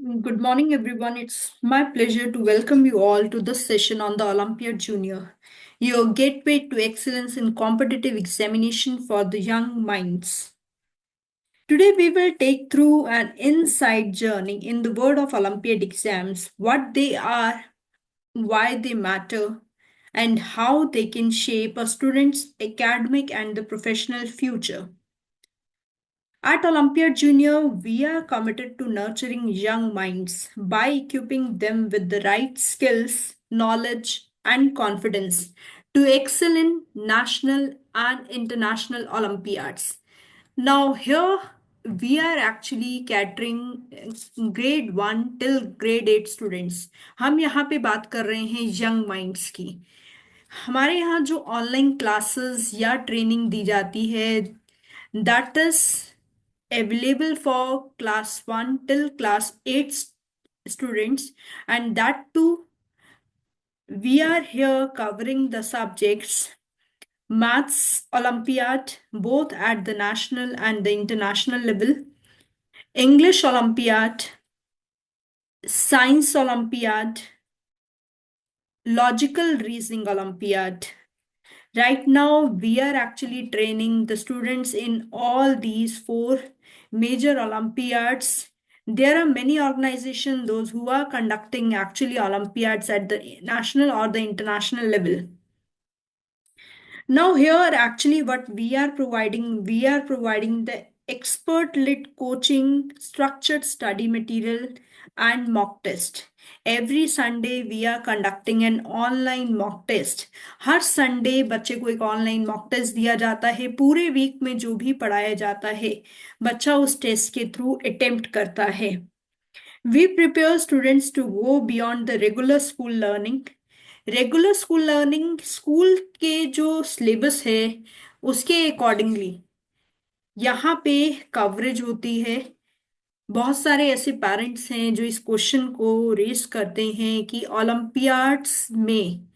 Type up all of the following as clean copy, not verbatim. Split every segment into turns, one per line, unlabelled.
Good morning, everyone. It's my pleasure to welcome you all to this session on the Olympiad Junior, your gateway to excellence in competitive examination for the young minds. Today, we will take through an inside journey in the world of Olympiad exams, what they are, why they matter, and how they can shape a student's academic and the professional future. At Olympiad Junior, we are committed to nurturing young minds by equipping them with the right skills, knowledge, and confidence to excel in national and international Olympiads. Now, here we are actually catering grade 1 till grade 8 students. हम यहाँ पे बात कर रहे हैं young minds की। हमारे यहाँ जो ऑनलाइन क्लासेस या ट्रेनिंग दी जाती है that is available for class 1 till class 8 students, and that too we are here covering the subjects maths olympiad both at the national and the international level, english olympiad, science olympiad, logical reasoning olympiad. Right now, we are actually training the students in all these four major Olympiads. There are many organizations, those who are conducting actually Olympiads at the national or the international level. Now, here actually what we are providing the expert-led coaching, structured study material, and mock test. Every Sunday we are conducting an online mock test. Her Sunday बच्चे को एक online mock test दिया जाता है। पूरे week में जो भी पढ़ाया जाता है बच्चा उस टेस्ट के थ्रू अटेम्प्ट करता है। We prepare students to go beyond the regular school learning. Regular school learning school के जो सिलेबस है उसके अकॉर्डिंगली यहाँ पे कवरेज होती है। बहुत सारे ऐसे पेरेंट्स हैं जो इस क्वेश्चन को रेस करते हैं कि ओलंपियाड्स में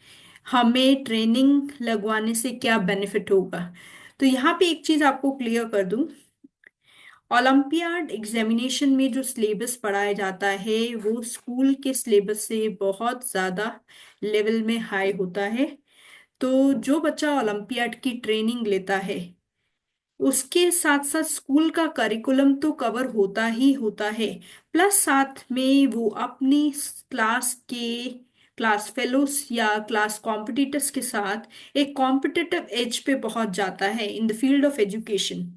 हमें ट्रेनिंग लगवाने से क्या बेनिफिट होगा। तो यहाँ पे एक चीज आपको क्लियर कर दूं, ओलंपियाड एग्जामिनेशन में जो सिलेबस पढ़ाया जाता है वो स्कूल के सिलेबस से बहुत ज़्यादा लेवल में हाई होता है। तो जो बच्चा ओलंपियाड की ट्रेनिंग लेता है उसके साथ साथ स्कूल का करिकुलम तो कवर होता ही होता है, प्लस साथ में वो अपनी क्लास के क्लास फेलोस या क्लास कॉम्पिटिटर्स के साथ एक कॉम्पिटिटिव एज पे पहुंच जाता है in the field of education.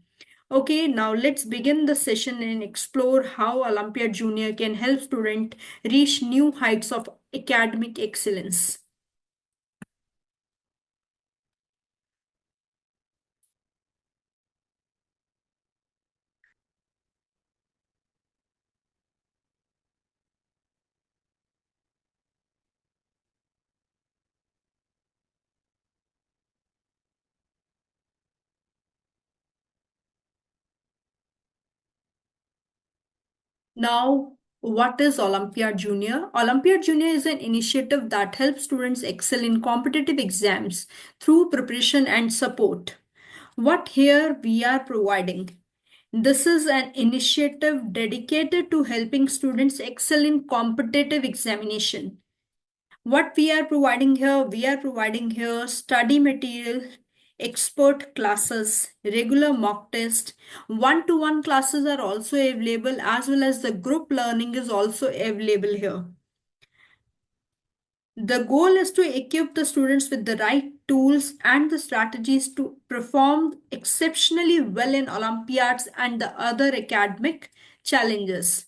Okay, now let's begin the session and explore how Olympiad Junior can help student reach new heights of academic excellence. Now, what is Olympiad Junior? Olympiad Junior is an initiative that helps students excel in competitive exams through preparation and support. What here we are providing? This is an initiative dedicated to helping students excel in competitive examination. What we are providing here study material, expert classes, regular mock test, one-to-one classes are also available, as well as the group learning is also available here. The goal is to equip the students with the right tools and the strategies to perform exceptionally well in Olympiads and the other academic challenges.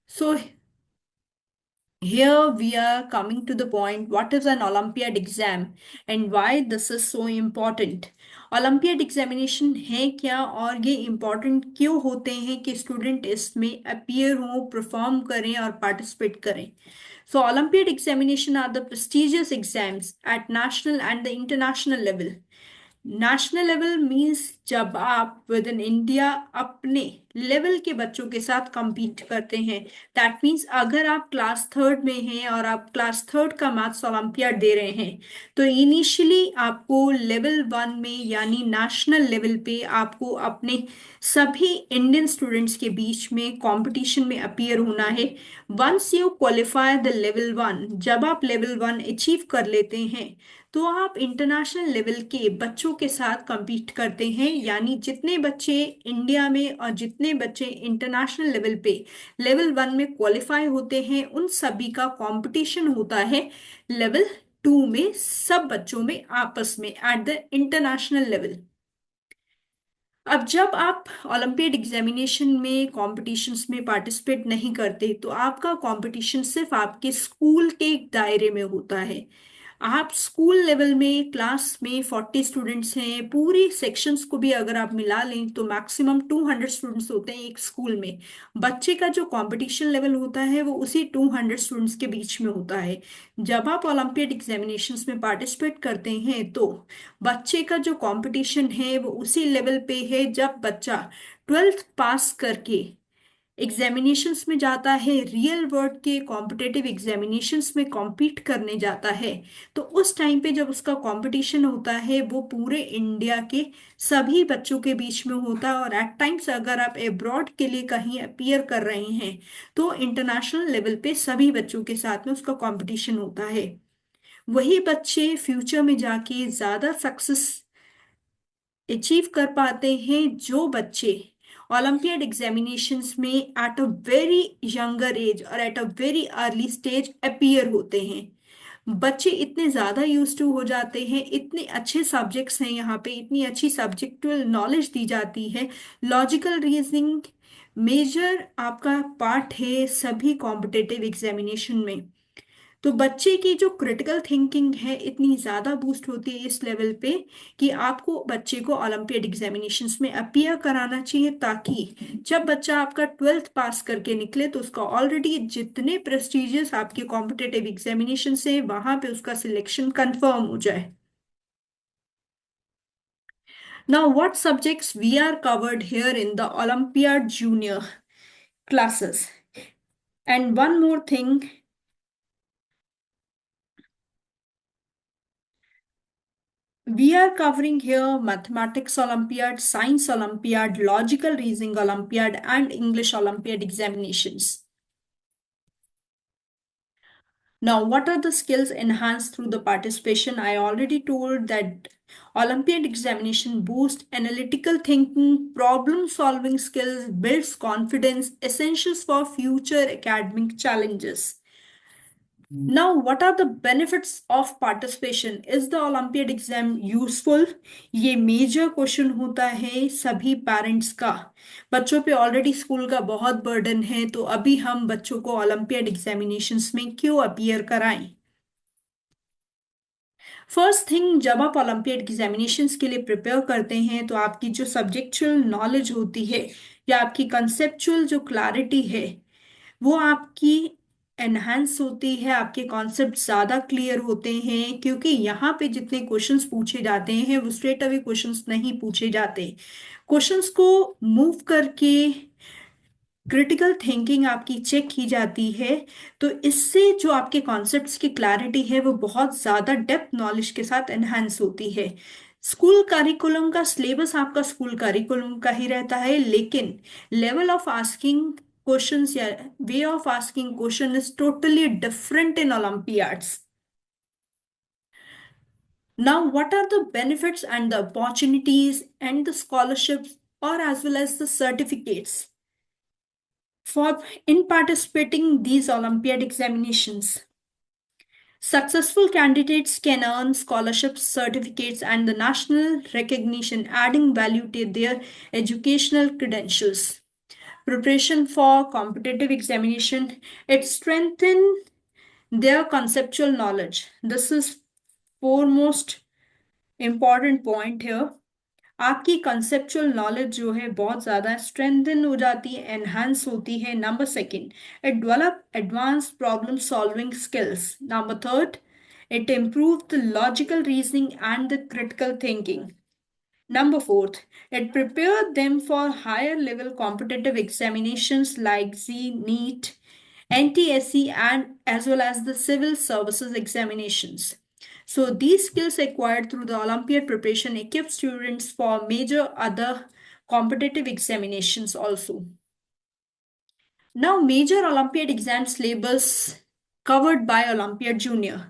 So here we are coming to the point, what is an Olympiad exam and why this is so important. Olympiad examination है क्या और ये important क्यों होते हैं कि student इसमें appear हो, perform करें और participate करें. So Olympiad examination are the prestigious exams at national and the international level. National level means जब आप विद इन इंडिया अपने लेवल के बच्चों के साथ compete करते हैं। दैट मीन्स अगर आप क्लास थर्ड में हैं और आप क्लास थर्ड का मैथ्स ओलंपियाड दे रहे हैं, तो इनिशियली आपको लेवल वन में यानी नेशनल लेवल पे आपको अपने सभी इंडियन स्टूडेंट्स के बीच में कंपटीशन में अपीयर होना है। Once you qualify the level one, जब आप लेवल वन अचीव कर लेते हैं, तो आप इंटरनेशनल लेवल के बच्चों के साथ compete करते हैं। यानी जितने बच्चे इंडिया में और जितने बच्चे इंटरनेशनल लेवल पे लेवल वन में क्वालिफाई होते हैं, उन सभी का कंपटीशन होता है लेवल टू में, सब बच्चों में आपस में एट द इंटरनेशनल लेवल। अब जब आप ओलंपियाड एग्जामिनेशन में कॉम्पिटिशन्स में पार्टिसिपेट नहीं करते, तो आपका कंपटीशन सिर्फ आपके स्कूल के दायरे में होता है। आप स्कूल लेवल में क्लास में 40 स्टूडेंट्स हैं, पूरी सेक्शंस को भी अगर आप मिला लें तो मैक्सिमम 200 स्टूडेंट्स होते हैं एक स्कूल में। बच्चे का जो कंपटीशन लेवल होता है वो उसी 200 स्टूडेंट्स के बीच में होता है। जब आप ओलंपियाड एग्जामिनेशंस में पार्टिसिपेट करते हैं, तो बच्चे का जो कंपटीशन है वो उसी लेवल पे है। जब बच्चा 12th पास करके एग्जामिनेशंस में जाता है, रियल वर्ल्ड के कॉम्पिटेटिव एग्जामिनेशंस में कॉम्पीट करने जाता है, तो उस टाइम पे जब उसका कंपटीशन होता है वो पूरे इंडिया के सभी बच्चों के बीच में होता है। और एट टाइम्स अगर आप अब्रॉड के लिए कहीं अपीयर कर रहे हैं, तो इंटरनेशनल लेवल पे सभी बच्चों के साथ में उसका कंपटीशन होता है। वही बच्चे फ्यूचर में जाके ज्यादा सक्सेस अचीव कर पाते हैं जो बच्चे ओलंपियाड एग्जामिनेशंस में at a very younger age और at a very early stage appear होते हैं। बच्चे इतने ज्यादा यूज टू हो जाते हैं, इतने अच्छे सब्जेक्ट्स हैं यहाँ पे, इतनी अच्छी सब्जेक्टुअल नॉलेज दी जाती है। लॉजिकल रीजनिंग मेजर आपका पार्ट है सभी कॉम्पिटेटिव एग्जामिनेशन में। तो बच्चे की जो क्रिटिकल थिंकिंग है इतनी ज्यादा बूस्ट होती है इस लेवल पे, कि आपको बच्चे को ओलंपियाड एग्जामिनेशंस में अपीयर कराना चाहिए, ताकि जब बच्चा आपका 12th पास करके निकले तो उसका ऑलरेडी जितने प्रेस्टिजियस आपके कॉम्पिटेटिव एग्जामिनेशन है वहां पे उसका सिलेक्शन कंफर्म हो जाए। Now, what subjects we are covered here in the Olympiad Junior classes? And one more thing, we are covering here Mathematics Olympiad, Science Olympiad, Logical Reasoning Olympiad, and English Olympiad examinations. Now, what are the skills enhanced through the participation? I already told that Olympiad examination boosts analytical thinking, problem solving skills, builds confidence, essentials for future academic challenges. Now, what are the benefits of participation? Is the Olympiad exam useful? ये major question होता है सभी parents का। बच्चों पे already school का बहुत burden है, तो अभी हम बच्चों को ओलंपियाड एग्जामिनेशंस में क्यों अपीयर कराएं? फर्स्ट थिंग, जब आप ओलंपियाड एग्जामिनेशंस के लिए प्रिपेयर करते हैं, तो आपकी जो सब्जेक्चुअल नॉलेज होती है या आपकी कंसेप्चुअल जो क्लैरिटी है वो आपकी एनहांस होती है, आपके कॉन्सेप्ट ज्यादा क्लियर होते हैं। क्योंकि यहाँ पे जितने क्वेश्चंस पूछे जाते हैं वो स्ट्रेट अवे क्वेश्चंस नहीं पूछे जाते, क्वेश्चंस को मूव करके क्रिटिकल थिंकिंग आपकी चेक की जाती है। तो इससे जो आपके कॉन्सेप्ट्स की क्लैरिटी है वो बहुत ज्यादा डेप्थ नॉलेज के साथ एनहांस होती है। स्कूल करिकुलम का सिलेबस आपका स्कूल करिकुलम का ही रहता है, लेकिन लेवल ऑफ आस्किंग क्वेश्चंस या way of asking question is totally different in Olympiads. Now, what are the benefits and the opportunities and the scholarships or as well as the certificates for in participating these Olympiad examinations? Successful candidates can earn scholarships, certificates, and the national recognition, adding value to their educational credentials. Preparation for competitive examination, it strengthens their conceptual knowledge. This is foremost important point here। आपकी conceptual knowledge जो है बहुत ज़्यादा strengthen हो जाती है, enhance होती है। Number second, it develop advance problem solving skills. Number third, it improve the logical reasoning and the critical thinking. Number fourth, it prepared them for higher level competitive examinations like Z, NEET, NTSE, and as well as the civil services examinations. So these skills acquired through the Olympiad preparation equip students for major other competitive examinations also. Now, major Olympiad exam syllabus covered by Olympiad Junior.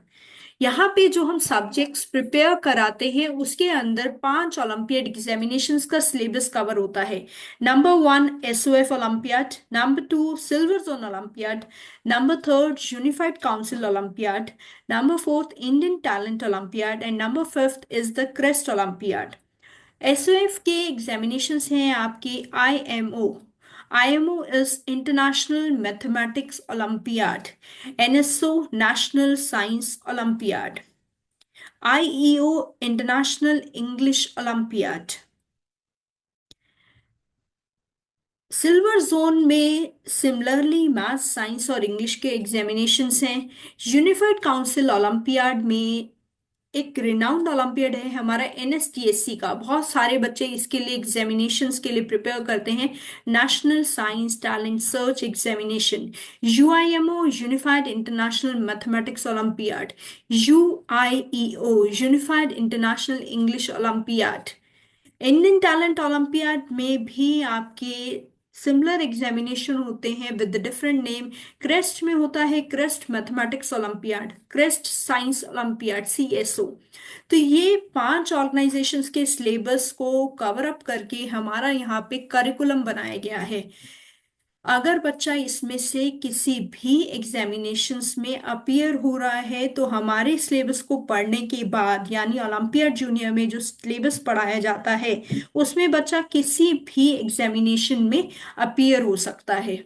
यहाँ पे जो हम subjects prepare कराते हैं उसके अंदर 5 olympiad examinations का syllabus cover होता है। Number 1 SOF olympiad, number 2 silver zone olympiad, number 3 unified council olympiad, number 4 Indian talent olympiad and number 5 is the crest olympiad. SOF के एग्जामिनेशंस हैं आपके IMO. IMO is International Mathematics Olympiad, NSO National Science Olympiad, IEO International English Olympiad। Silver zone में similarly maths science और English के examinations हैं। Unified council olympiad में एक renowned olympiad है हमारा एनएसटीएससी का, बहुत सारे बच्चे इसके लिए एग्जामिनेशंस के लिए प्रिपेयर करते हैं। National science talent search examination, UIMO unified international mathematics olympiad, UIEO unified international English olympiad. Indian talent olympiad में भी आपके सिमिलर एग्जामिनेशन होते हैं विद डिफरेंट नेम। क्रेस्ट में होता है crest mathematics olympiad, crest science olympiad, CSO. तो ये 5 ऑर्गेनाइजेशंस के सिलेबस को कवर अप करके हमारा यहाँ पे करिकुलम बनाया गया है। अगर बच्चा इसमें से किसी भी एग्जामिनेशंस में अपीयर हो रहा है तो हमारे सिलेबस को पढ़ने के बाद, यानी ओलंपियाड जूनियर में जो सिलेबस पढ़ाया जाता है उसमें बच्चा किसी भी एग्जामिनेशन में अपीयर हो सकता है।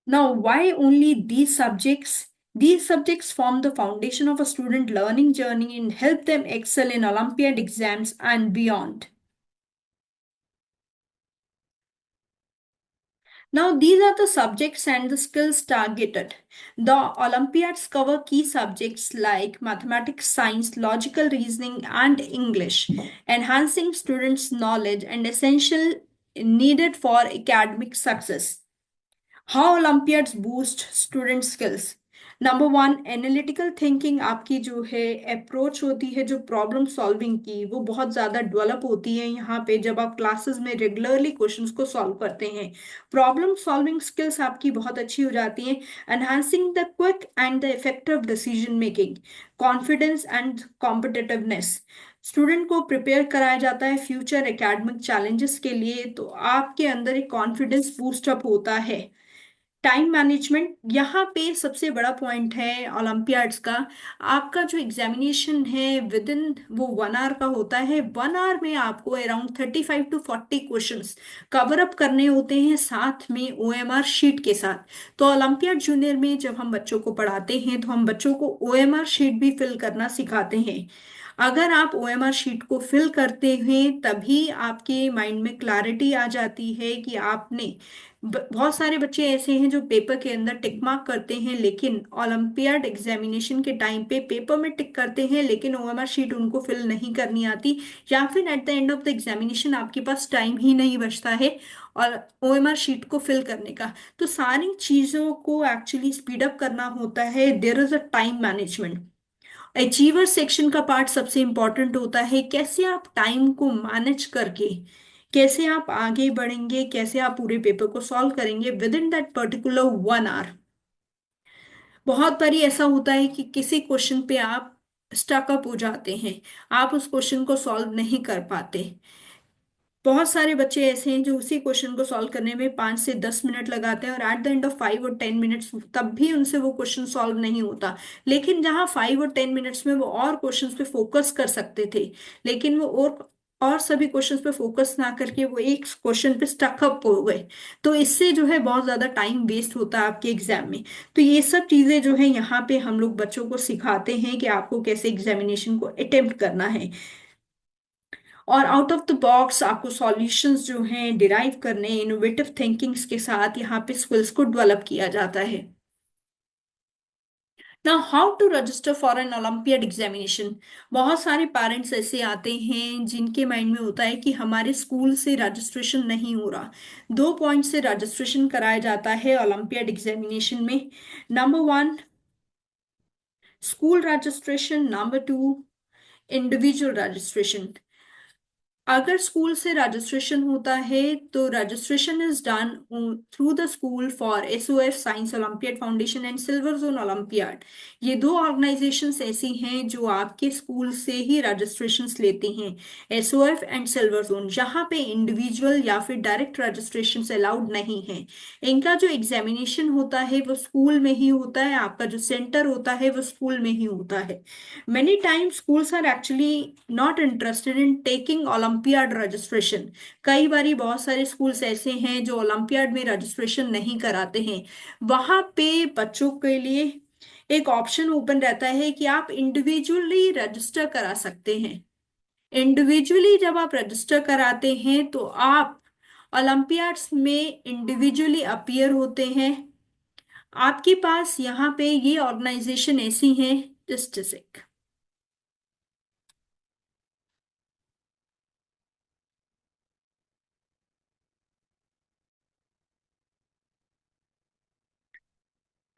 Now, why only these subjects? These subjects form the foundation of a student learning journey and help them excel in Olympiad exams and beyond. Now, these are the subjects and the skills targeted. The Olympiads cover key subjects like mathematics, science, logical reasoning, and English, enhancing students' knowledge and essential needed for academic success. How Olympiads boost student skills? Number 1, analytical thinking आपकी जो है approach होती है जो problem solving की, वो बहुत ज़्यादा डेवलप होती है यहाँ पे जब आप क्लासेस में रेगुलरली क्वेश्चंस को सॉल्व करते हैं। प्रॉब्लम सॉल्विंग स्किल्स आपकी बहुत अच्छी हो जाती हैं। Enhancing the quick and the effective decision making, confidence and competitiveness. Student को प्रिपेयर कराया जाता है फ्यूचर एकेडमिक चैलेंजेस के लिए, तो आपके अंदर एक कॉन्फिडेंस बूस्टअप होता है। टाइम मैनेजमेंट यहाँ पे सबसे बड़ा पॉइंट है ओलंपियाड्स का। आपका जो एग्जामिनेशन है विद इन वो 1 आवर का होता है। 1 आवर में आपको around 35 to 40 questions cover up करने होते हैं, साथ में ओएमआर शीट के साथ। तो ओलंपियाड जूनियर में जब हम बच्चों को पढ़ाते हैं तो हम बच्चों को ओएमआर शीट भी फिल करना सिखाते हैं। अगर आप ओएमआर शीट को फिल करते हैं तभी आपके माइंड में क्लैरिटी आ जाती है कि आपने बहुत सारे बच्चे ऐसे हैं जो पेपर के अंदर टिक मार्क करते हैं, लेकिन ओलंपियाड एग्जामिनेशन के टाइम पे पेपर में टिक करते हैं लेकिन ओएमआर शीट उनको फिल नहीं करनी आती, या फिर at the end of the examination आपके पास टाइम ही नहीं बचता है और ओएमआर शीट को फिल करने का। तो सारी चीज़ों को एक्चुअली स्पीड अप करना होता है। There is a time management. Achiever section का पार्ट सबसे इंपॉर्टेंट होता है, कैसे आप टाइम को मैनेज करके कैसे आप आगे बढ़ेंगे, कैसे आप पूरे पेपर को सॉल्व करेंगे within that particular 1 hour. बहुत बारी ऐसा होता है कि किसी क्वेश्चन पे आप स्टक अप हो जाते हैं, आप उस क्वेश्चन को सॉल्व नहीं कर पाते। बहुत सारे बच्चे ऐसे हैं जो उसी क्वेश्चन को सॉल्व करने में 5 से 10 मिनट लगाते हैं और एट द एंड ऑफ 5 और 10 मिनट्स तब भी उनसे वो क्वेश्चन सॉल्व नहीं होता। लेकिन जहाँ 5 और 10 मिनट्स में वो और क्वेश्चंस पे फोकस कर सकते थे, लेकिन वो और सभी क्वेश्चंस पे फोकस ना करके वो एक क्वेश्चन पे स्टक अप हो गए, तो इससे जो है बहुत ज्यादा टाइम वेस्ट होता है आपके एग्जाम में। तो ये सब चीजें जो है यहाँ पे हम लोग बच्चों को सिखाते हैं कि आपको कैसे एग्जामिनेशन को अटेम्प्ट करना है, और आउट ऑफ द बॉक्स आपको सॉल्यूशंस जो हैं डिराइव करने, इनोवेटिव थिंकिंग्स के साथ यहाँ पे स्किल्स को डेवलप किया जाता है। ना how to register for an olympiad examination. बहुत सारे पेरेंट्स ऐसे आते हैं जिनके माइंड में होता है कि हमारे स्कूल से रजिस्ट्रेशन नहीं हो रहा। 2 पॉइंट से रजिस्ट्रेशन कराया जाता है ओलंपियाड एग्जामिनेशन में। Number one, school registration. Number two, individual registration. अगर स्कूल से रजिस्ट्रेशन होता है तो registration is done through the school for SOF science olympiad foundation and silver zone olympiad. ये दो ऑर्गेनाइजेशंस ऐसी हैं जो आपके स्कूल से ही रजिस्ट्रेशंस लेती हैं, एसओएफ एंड सिल्वर जोन। जहाँ पे इंडिविजुअल या फिर डायरेक्ट रजिस्ट्रेशन अलाउड नहीं है। इनका जो एग्जामिनेशन होता है वो स्कूल में ही होता है, आपका जो सेंटर होता है वो स्कूल में ही होता है। Many times schools are actually not interested in taking Olympiad registration. कई बारी बहुत सारे स्कूल्स ऐसे हैं जो ओलंपियाड में रजिस्ट्रेशन नहीं कराते हैं। वहां पे बच्चों के लिए एक ऑप्शन ओपन रहता है कि आप इंडिविजुअली रजिस्टर करा सकते हैं। इंडिविजुअली जब आप रजिस्टर कराते हैं तो आप ओलंपियाड्स में इंडिविजुअली अपीयर होते हैं। आपके पास यहाँ पे ये ऑर्गेनाइजेशन ऐसी हैं, जस्ट अ सेक।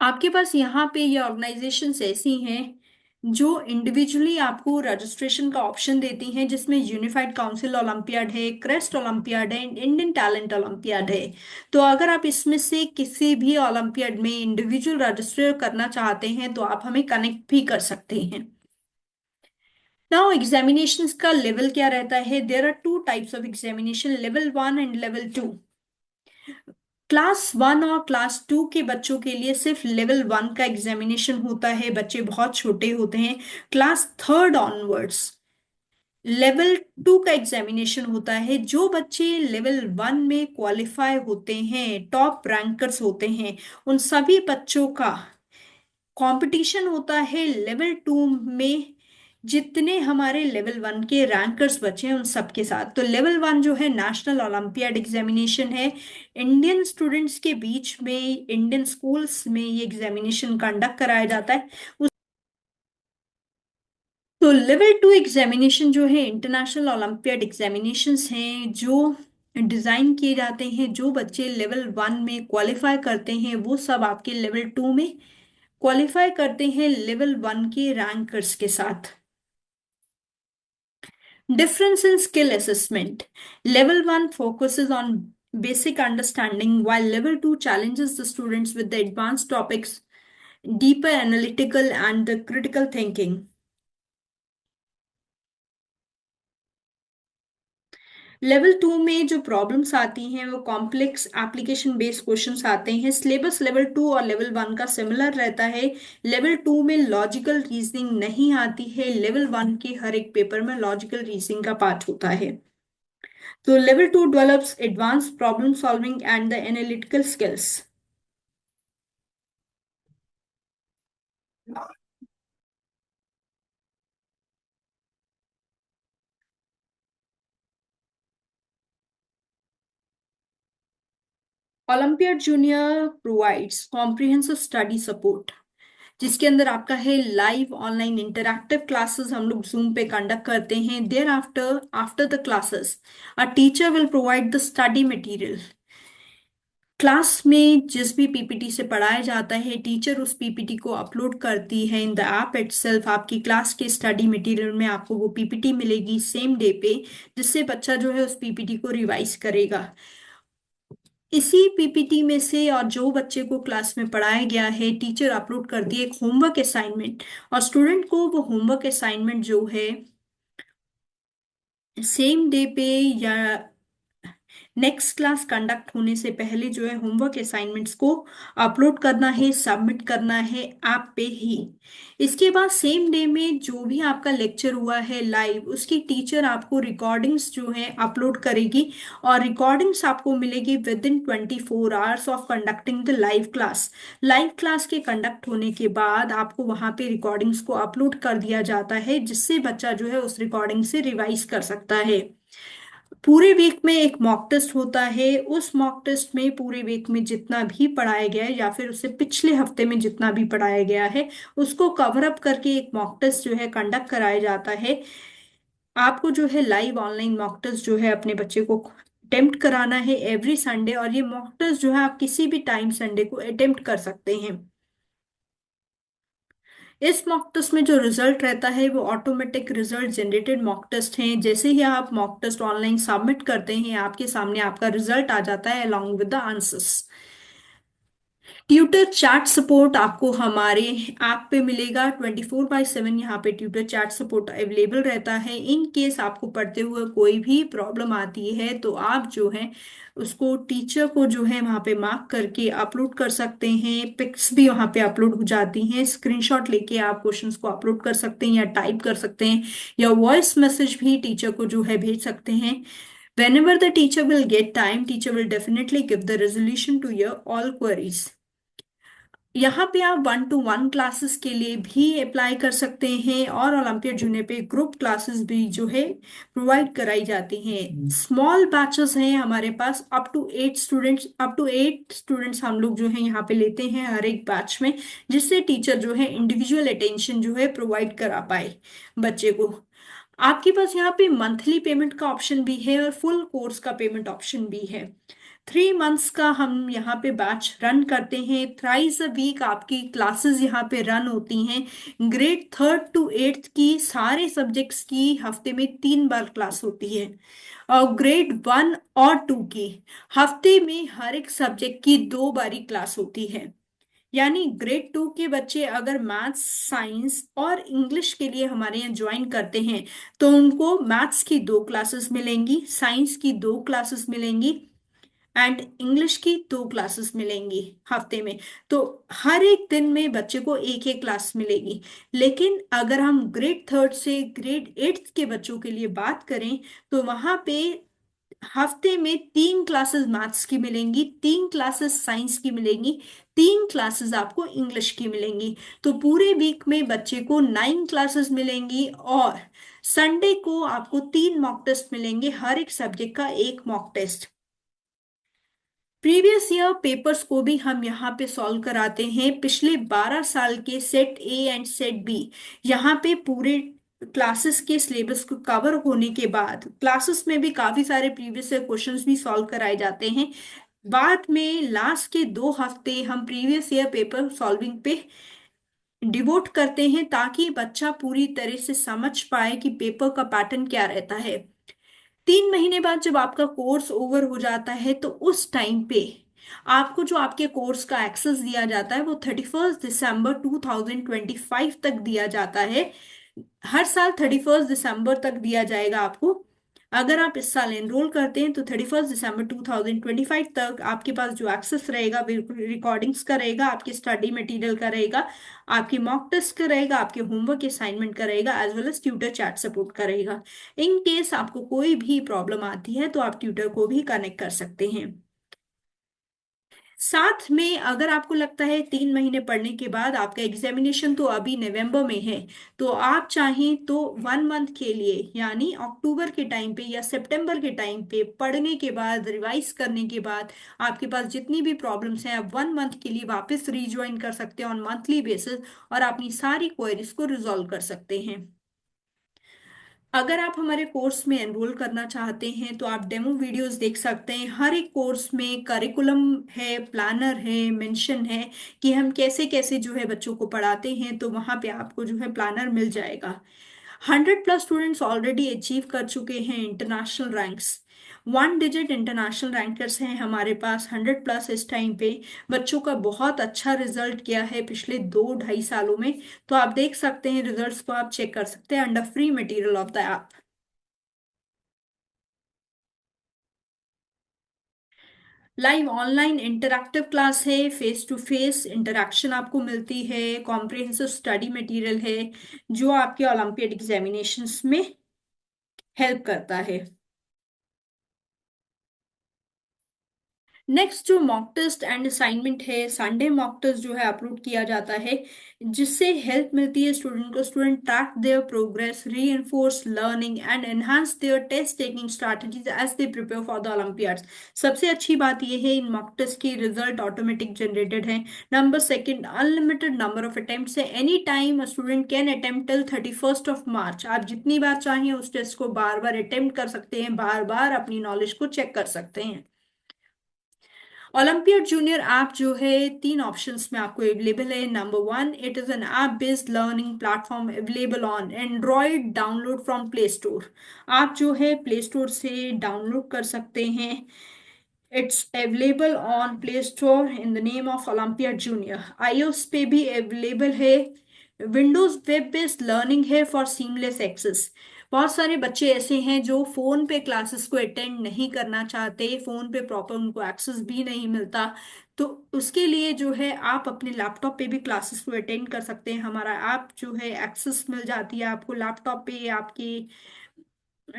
आपके पास यहाँ पे ये ऑर्गेनाइजेशंस ऐसी हैं जो इंडिविजुअली आपको रजिस्ट्रेशन का ऑप्शन देती हैं, जिसमें यूनिफाइड काउंसिल ओलंपियाड है, क्रेस्ट ओलंपियाड है, इंडियन टैलेंट ओलंपियाड है। तो अगर आप इसमें से किसी भी ओलंपियाड में इंडिविजुअल रजिस्टर करना चाहते हैं तो आप हमें कनेक्ट भी कर सकते हैं। नाउ एग्जामिनेशंस का लेवल क्या रहता है? There are two types of examination, level 1 and level 2। Class 1 और क्लास 2 के बच्चों के लिए सिर्फ लेवल 1 का एग्जामिनेशन होता है, बच्चे बहुत छोटे होते हैं। क्लास 3 ऑनवर्ड्स लेवल 2 का एग्जामिनेशन होता है। जो बच्चे लेवल 1 में क्वालिफाई होते हैं, टॉप रैंकर्स होते हैं, उन सभी बच्चों का कंपटीशन होता है लेवल 2 में। जितने हमारे लेवल 1 के रैंकर्स बचे हैं उन सबके साथ। तो लेवल 1 जो है नेशनल ओलंपियाड एग्जामिनेशन है। इंडियन स्टूडेंट्स के बीच में, इंडियन स्कूल्स में ये एग्जामिनेशन कंडक्ट कराया जाता है। तो लेवल 2 एग्जामिनेशन जो है इंटरनेशनल ओलंपियाड एग्जामिनेशंस हैं, जो डिजाइन किए जाते हैं। जो बच्चे लेवल 1 में क्वालिफाई करते हैं वो सब आपके लेवल 2 में क्वालिफाई करते हैं लेवल 1 के रैंकर्स के साथ। Difference in skill assessment. Level 1 focuses on basic understanding, while Level 2 challenges the students with the advanced topics, deeper analytical, and the critical thinking. Level 2 में जो प्रॉब्लम्स आती हैं वो कॉम्प्लेक्स एप्लीकेशन बेस्ड क्वेश्चंस आते हैं। Syllabus level 2 और level 1 का similar रहता है। लेवल 2 में लॉजिकल रीजनिंग नहीं आती है, लेवल 1 के हर एक पेपर में लॉजिकल रीजनिंग का पार्ट होता है। So level 2 develops advanced problem solving and the analytical skills. Olympiad Junior provides comprehensive study support, जिसके अंदर आपका है लाइव ऑनलाइन इंटरैक्टिव क्लासेस हम लोग जूम पे कंडक्ट करते हैं। Thereafter after the classes a teacher will provide the study material. Class में जिस भी पीपीटी से पढ़ाया जाता है, टीचर उस पीपीटी को अपलोड करती है इन द ऐप इटसेल्फ। आपकी क्लास के स्टडी मटेरियल में आपको वो पीपीटी मिलेगी सेम डे पे, जिससे बच्चा जो है उस पीपीटी को रिवाइज करेगा। इसी पीपीटी में से और जो बच्चे को क्लास में पढ़ाया गया है, टीचर अपलोड करती है एक होमवर्क असाइनमेंट, और स्टूडेंट को वो होमवर्क असाइनमेंट जो है सेम डे पे या नेक्स्ट क्लास कंडक्ट होने से पहले जो है होमवर्क असाइनमेंट्स को अपलोड करना है, सबमिट करना है ऐप पे ही। इसके बाद सेम डे में जो भी आपका लेक्चर हुआ है लाइव, उसकी टीचर आपको रिकॉर्डिंग्स जो है अपलोड करेगी, और रिकॉर्डिंग्स आपको मिलेगी with in 24 hours of conducting the live class. Live class के कंडक्ट होने के बाद आपको वहां पे रिकॉर्डिंग्स को अपलोड कर दिया जाता है, जिससे बच्चा जो है उस रिकॉर्डिंग से रिवाइज कर सकता है। पूरे वीक में एक मॉक टेस्ट होता है। उस मॉक टेस्ट में पूरे वीक में जितना भी पढ़ाया गया है या फिर उससे पिछले हफ्ते में जितना भी पढ़ाया गया है उसको कवर अप करके एक मॉक टेस्ट जो है कंडक्ट कराया जाता है। आपको जो है लाइव ऑनलाइन मॉक टेस्ट जो है अपने बच्चे को अटेम्प्ट कराना है एवरी संडे, और ये मॉक टेस्ट जो है आप किसी भी टाइम संडे को अटेम्प्ट कर सकते हैं। इस मॉक टेस्ट में जो रिजल्ट रहता है वो automatic result generated mock test हैं। जैसे ही आप मॉक टेस्ट ऑनलाइन सबमिट करते हैं आपके सामने आपका रिजल्ट आ जाता है along with the answers. Tutor chat support आपको हमारे ऐप पे मिलेगा 24/7। यहाँ पे ट्यूटर चैट सपोर्ट अवेलेबल रहता है। इन केस आपको पढ़ते हुए कोई भी प्रॉब्लम आती है तो आप जो है उसको टीचर को जो है वहाँ पे मार्क करके अपलोड कर सकते हैं। पिक्स भी वहाँ पे अपलोड हो जाती हैं। स्क्रीनशॉट लेके आप क्वेश्चंस को अपलोड कर सकते हैं या टाइप कर सकते हैं, या वॉइस मैसेज भी टीचर को जो है भेज सकते हैं। Whenever the teacher will get time, teacher will definitely give the resolution to your all queries। यहाँ पे आप 1-to-1 क्लासेस के लिए भी अप्लाई कर सकते हैं, और ओलंपियड जूनियर पे ग्रुप क्लासेस भी जो है प्रोवाइड कराई जाती हैं। स्मॉल बैचेस हैं हमारे पास, अप टू 8 स्टूडेंट्स हम लोग जो है यहाँ पे लेते हैं हर एक बैच में, जिससे टीचर जो है इंडिविजुअल अटेंशन जो है प्रोवाइड करा पाए बच्चे को। आपके पास यहाँ पे मंथली पेमेंट का ऑप्शन भी है और फुल कोर्स का पेमेंट ऑप्शन भी है। 3 मंथ्स का हम यहाँ पे बैच रन करते हैं। थ्राइस अ वीक आपकी क्लासेस यहाँ पे रन होती हैं। ग्रेड 3rd to 8th की सारे सब्जेक्ट्स की हफ्ते में 3 बार क्लास होती है, और ग्रेड 1 और 2 की हफ्ते में हर एक सब्जेक्ट की 2 बारी क्लास होती है। यानी ग्रेड 2 के बच्चे अगर मैथ्स, साइंस और इंग्लिश के लिए हमारे यहाँ ज्वाइन करते हैं तो उनको मैथ्स की 2 क्लासेस मिलेंगी, साइंस की 2 क्लासेस मिलेंगी एंड इंग्लिश की 2 क्लासेस मिलेंगी हफ्ते में। तो हर एक दिन में बच्चे को एक एक क्लास मिलेगी। लेकिन अगर हम ग्रेड 3rd से ग्रेड 8th के बच्चों के लिए बात करें तो वहां पे हफ्ते में 3 क्लासेस मैथ्स की मिलेंगी, 3 क्लासेस साइंस की मिलेंगी, 3 क्लासेस आपको इंग्लिश की मिलेंगी। तो पूरे वीक में बच्चे को 9 क्लासेस मिलेंगी, और संडे को आपको 3 मॉक टेस्ट मिलेंगे, हर एक सब्जेक्ट का एक mock test. Previous year papers को भी हम यहाँ पे सॉल्व कराते हैं। पिछले 12 साल के set A and set B यहाँ पे पूरे क्लासेस के सिलेबस को कवर होने के बाद क्लासेस में भी काफी सारे प्रीवियस ईयर क्वेश्चंस भी सॉल्व कराए जाते हैं। बाद में लास्ट के 2 हफ्ते हम प्रीवियस ईयर पेपर सॉल्विंग पे डिवोट करते हैं, ताकि बच्चा पूरी तरह से समझ पाए कि पेपर का पैटर्न क्या रहता है। 3 महीने बाद जब आपका कोर्स ओवर हो जाता है तो उस टाइम पे आपको जो आपके कोर्स का एक्सेस दिया जाता है वो 31 दिसंबर 2025 तक दिया जाता है। हर साल 31 दिसंबर तक दिया जाएगा आपको। अगर आप इस साल एनरोल करते हैं तो 31 दिसंबर 2025 तक आपके पास जो एक्सेस रहेगा रिकॉर्डिंग्स का रहेगा, आपके स्टडी मटेरियल का रहेगा, आपकी मॉक टेस्ट का रहेगा, आपके होमवर्क असाइनमेंट का रहेगा, as well as tutor chat support का रहेगा। इन केस आपको कोई भी प्रॉब्लम आती है तो आप ट्यूटर को भी कनेक्ट कर सकते हैं। साथ में अगर आपको लगता है 3 महीने पढ़ने के बाद आपका एग्जामिनेशन तो अभी नवंबर में है, तो आप चाहें तो 1 मंथ के लिए यानी अक्टूबर के टाइम पे या सितंबर के टाइम पे पढ़ने के बाद रिवाइज करने के बाद आपके पास जितनी भी प्रॉब्लम्स हैं आप 1 मंथ के लिए वापस रीज्वाइन कर सकते हैं ऑन मंथली बेसिस, और अपनी सारी क्वेरीज को रिजॉल्व कर सकते हैं। अगर आप हमारे कोर्स में एनरोल करना चाहते हैं तो आप डेमो वीडियोस देख सकते हैं। हर एक कोर्स में करिकुलम है, प्लानर है, मेंशन है कि हम कैसे कैसे जो है बच्चों को पढ़ाते हैं, तो वहाँ पे आपको जो है प्लानर मिल जाएगा। 100+ स्टूडेंट्स ऑलरेडी अचीव कर चुके हैं international ranks. 1 digit international rankers हैं हमारे पास 100+ इस टाइम पे। बच्चों का बहुत अच्छा रिजल्ट किया है पिछले 2-2.5 सालों में। तो आप देख सकते हैं रिजल्ट्स को, आप चेक कर सकते हैं under free material of the app. Live online interactive class है, फेस टू फेस इंटरैक्शन आपको मिलती है, कॉम्प्रिहेंसिव स्टडी मटेरियल है जो आपके ओलंपियड एग्जामिनेशंस में हेल्प करता है। नेक्स्ट जो मॉक टेस्ट एंड असाइनमेंट है, संडे मॉक टेस्ट जो है अपलोड किया जाता है, जिससे हेल्प मिलती है स्टूडेंट को। Student track their progress, reinforce learning and enhance their test taking strategies as they prepare for the olympiads. सबसे अच्छी बात यह है इन मॉक टेस्ट की रिजल्ट ऑटोमेटिक जनरेटेड है। Number second, unlimited number of attempts है। Any time student can attempt till 31 March. आप जितनी बार चाहें उस टेस्ट को बार बार अटेम्प्ट कर सकते हैं, बार बार अपनी नॉलेज को चेक कर सकते हैं। ओलंपियड जूनियर ऐप जो है तीन ऑप्शंस में आपको अवेलेबल है। Number one, it is an app based learning platform available on Android, download from play store. आप जो है प्ले स्टोर से डाउनलोड कर सकते हैं। It's available on play store in the name of Olympiad junior. iOS पे भी available है। विंडोज वेब बेस्ड लर्निंग है फॉर सीमलेस एक्सेस। बहुत सारे बच्चे ऐसे हैं जो फोन पे क्लासेस को अटेंड नहीं करना चाहते, फोन पे प्रॉपर उनको एक्सेस भी नहीं मिलता। तो उसके लिए जो है आप अपने लैपटॉप पे भी क्लासेस को अटेंड कर सकते हैं। हमारा ऐप जो है एक्सेस मिल जाती है आपको लैपटॉप पे, आपके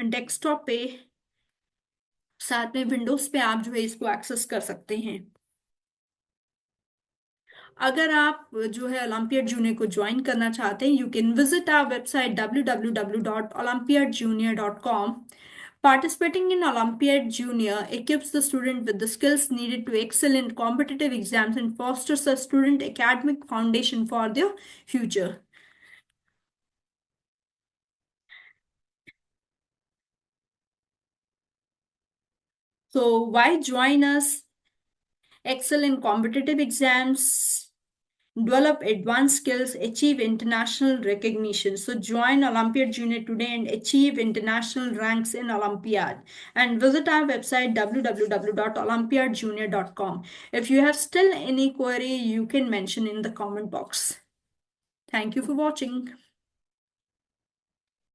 डेस्कटॉप पे, साथ में विंडोज पे आप जो है इसको एक्सेस कर सकते हैं। अगर आप जो है ओलंपियड जूनियर को ज्वाइन करना चाहते हैं, you can visit our website www.olympiadjunior.com. Participating in Olympiad Junior equips the student with the skills needed to excel in competitive exams and fosters a student academic foundation for their future. So, why join us? Excel in competitive exams, develop advanced skills, achieve international recognition. So join Olympiad Junior today and achieve international ranks in Olympiad. And visit our website www.olympiadjunior.com. If you have still any query, you can mention in the comment box. Thank you for watching.